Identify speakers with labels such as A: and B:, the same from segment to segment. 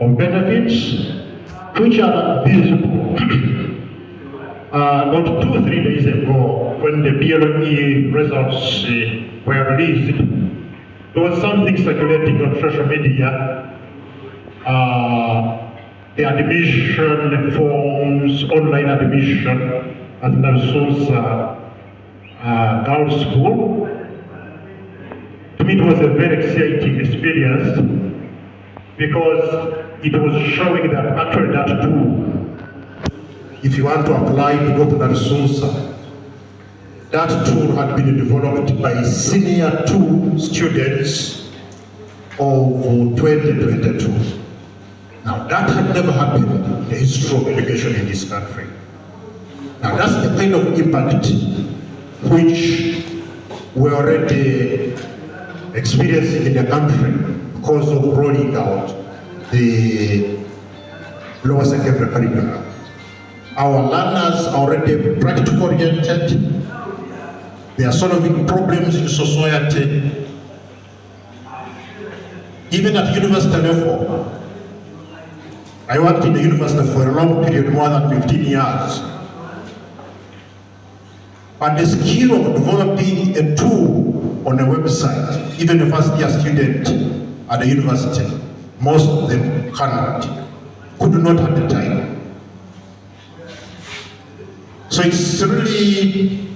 A: of benefits which are visible. About 2 or 3 days ago, when the PLE results were released, there was something circulating on social media. The admission forms, online admission at Narsusa Girls' School. To me, it was a very exciting experience because it was showing that actually that too, if you want to apply to go to Narsusa, that tool had been developed by senior 2 students of 2022. Now, that had never happened in the history of education in this country. Now, that's the kind of impact which we're already experiencing in the country because of rolling out the lower secondary curriculum. Our learners are already practical oriented. They are solving problems in society. Even at university level, I worked in the university for a long period, more than 15 years. And the skill of developing a tool on a website, even a first-year student at the university, most of them could not at the time. So it's really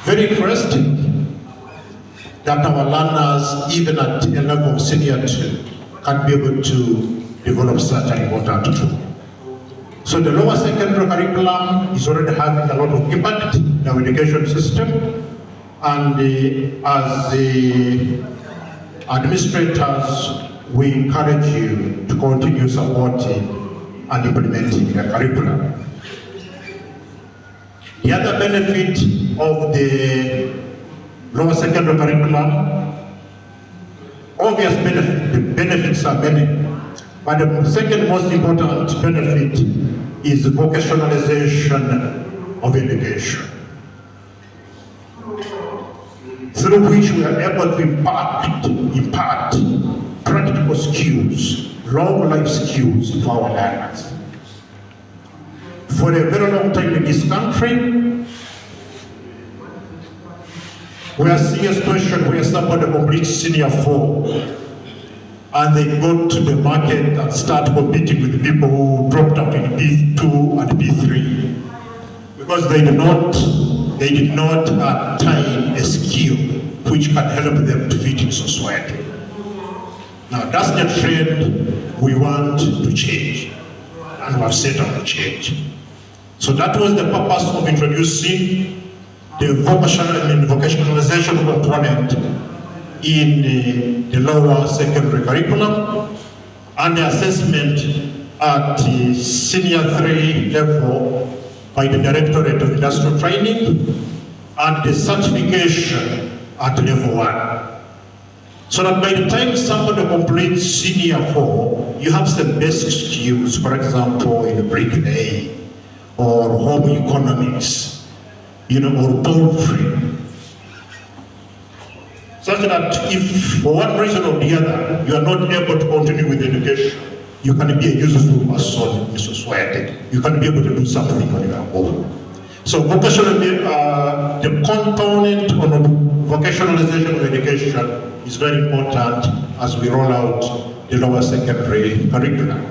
A: very interesting that our learners, even at a level of senior 2, can be able to develop such an important tool. So the lower secondary curriculum is already having a lot of impact in our education system, and as the administrators, we encourage you to continue supporting and implementing the curriculum. The other benefit of the lower secondary curriculum, obvious benefit, the benefits are many, but the second most important benefit is the vocationalization of education, through which we are able to impart practical skills, long life skills to our learners. For a very long time in this country, we are seeing a situation where somebody completes senior 4 and they go to the market and start competing with people who dropped out in B2 and B3 because they did not attain a skill which can help them to fit in society. Now that's the trend we want to change, and we have set out to change. So that was the purpose of introducing the vocationalization component in the lower secondary curriculum, and the assessment at the senior 3 level by the Directorate of Industrial Training, and the certification at level 1. So that by the time somebody completes senior 4, you have some basic skills, for example, in bricklaying, or home economics, or poultry. Such that if for one reason or the other, you are not able to continue with education, you can be a useful person in society. You can be able to do something on your own. So the component on vocationalization of education is very important as we roll out the lower secondary curriculum.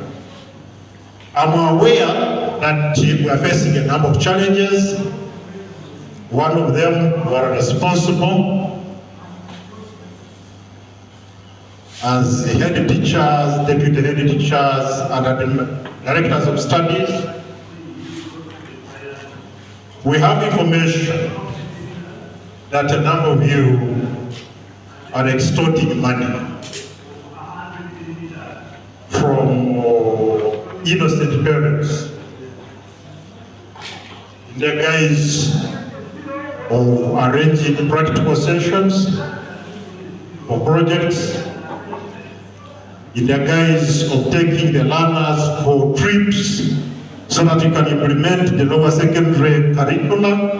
A: I'm aware that we are facing a number of challenges. One of them, we are responsible as head teachers, deputy head teachers, and directors of studies. We have information that a number of you are extorting money from innocent parents in the guise of arranging practical sessions for projects, in the guise of taking the learners for trips so that you can implement the lower secondary curriculum.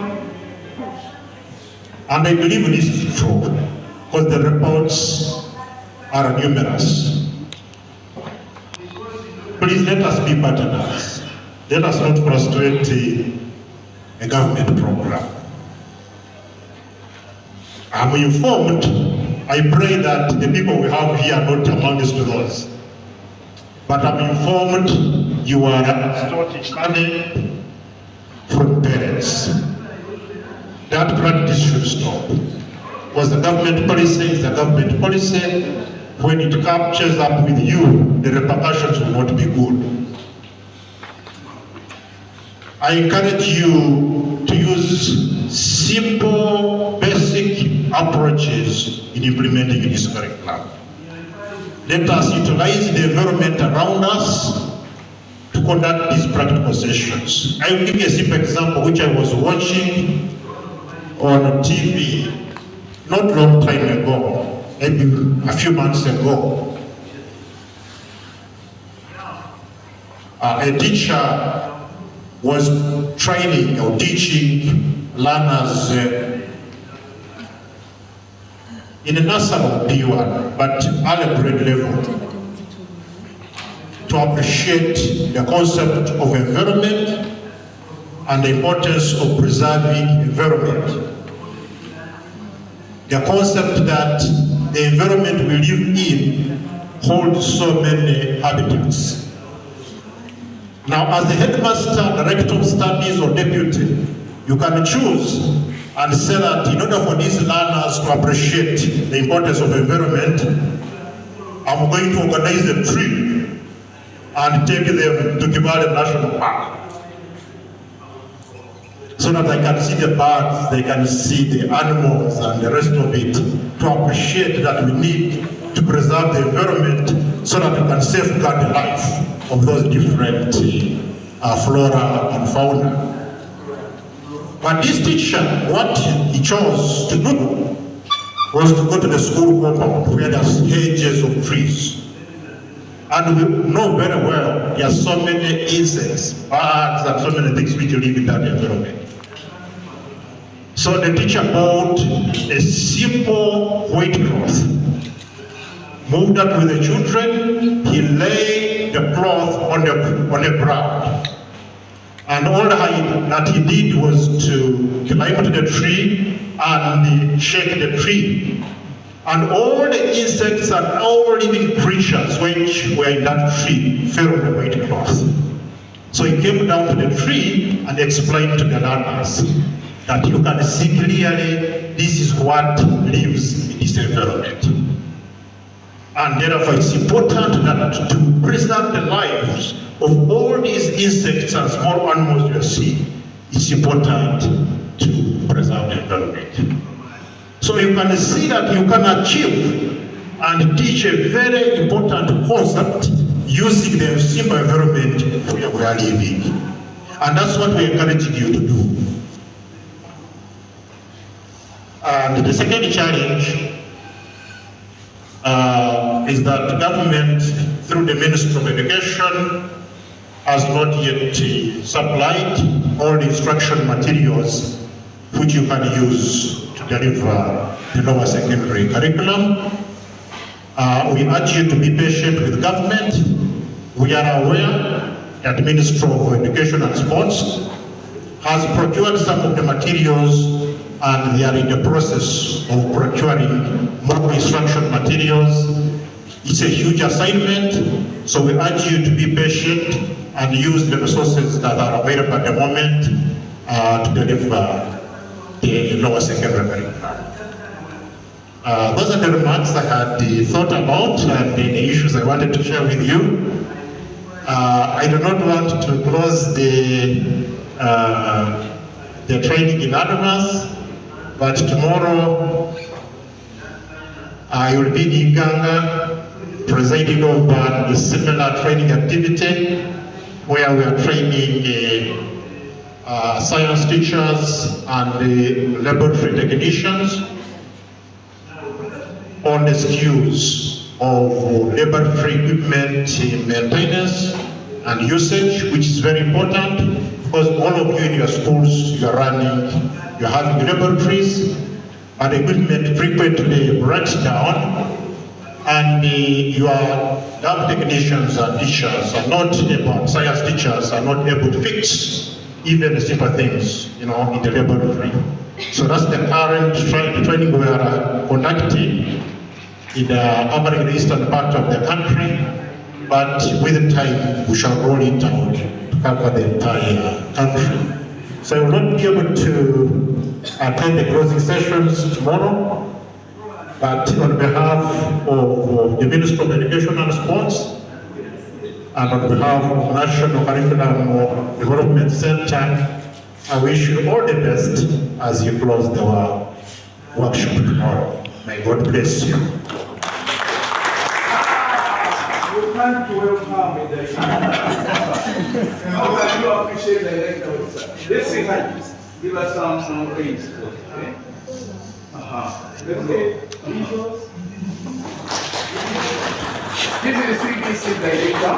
A: And I believe this is true because the reports are numerous. Please let us be partners. Let us not frustrate a government program. I'm informed. I pray that the people we have here are not amongst those. But I'm informed you are extorting money from parents. That practice should stop. Was the government policy is the government policy. When it catches up with you, the repercussions will not be good. I encourage you to use simple, basic approaches in implementing this curriculum. Let us utilize the environment around us to conduct these practical sessions. I will give you a simple example which I was watching on TV not long time ago, maybe a few months ago. A teacher was training or teaching learners in a nursery P1, but early grade level, to appreciate the concept of environment and the importance of preserving environment. The concept that the environment we live in holds so many habitats. Now, as the headmaster, director of studies, or deputy, you can choose and say that in order for these learners to appreciate the importance of environment, I'm going to organize a trip and take them to Kampala National Park, so that they can see the birds, they can see the animals and the rest of it, to appreciate that we need to preserve the environment so that we can safeguard the life of those different flora and fauna. But this teacher, what he chose to do was to go to the school compound where there's hedges of trees. And we know very well there are so many insects, birds, and so many things which live in that environment. So the teacher bought a simple white cloth, moved that with the children, he laid the cloth on the ground. And all that he did was to climb to the tree and shake the tree. And all the insects and all living creatures which were in that tree fell on the white cloth. So he came down to the tree and explained to the learners that you can see clearly this is what lives in this environment. And therefore it's important that to preserve the lives of all these insects and small animals you see, it's important to preserve the environment. So you can see that you can achieve and teach a very important concept using the simple environment where we are living. And that's what we're encouraging you to do. And the second challenge is that the government, through the Ministry of Education, has not yet supplied all the instruction materials which you can use to deliver the lower secondary curriculum. We urge you to be patient with government. We are aware that the Ministry of Education and Sports has procured some of the materials and they are in the process of procuring more instruction materials. It's a huge assignment, so we urge you to be patient and use the resources that are available at the moment to deliver the lower secondary curriculum. Those are the remarks I had thought about and the issues I wanted to share with you. I do not want to close the training in advance, but tomorrow I will be in Uganda presiding over a similar training activity where we are training science teachers and laboratory technicians on the skills of laboratory equipment maintenance and usage, which is very important because all of you in your schools, you're having laboratories and equipment frequently breaks down And your lab technicians and teachers are not able, science teachers are not able to fix even the simple things, in the laboratory. So that's the current training we are conducting in the urban eastern part of the country, but with time we shall roll it out to cover the entire country. So I will not be able to attend the closing sessions tomorrow, but on behalf of the Ministry of Education and Sports, and on behalf of National Curriculum Development Center, I wish you all the best as you close the workshop tomorrow. May God bless you.
B: We thank to welcome the how can you appreciate the electors? Let's see, give us some praise. Okay? Let's go. Visuals. This is the CDC director.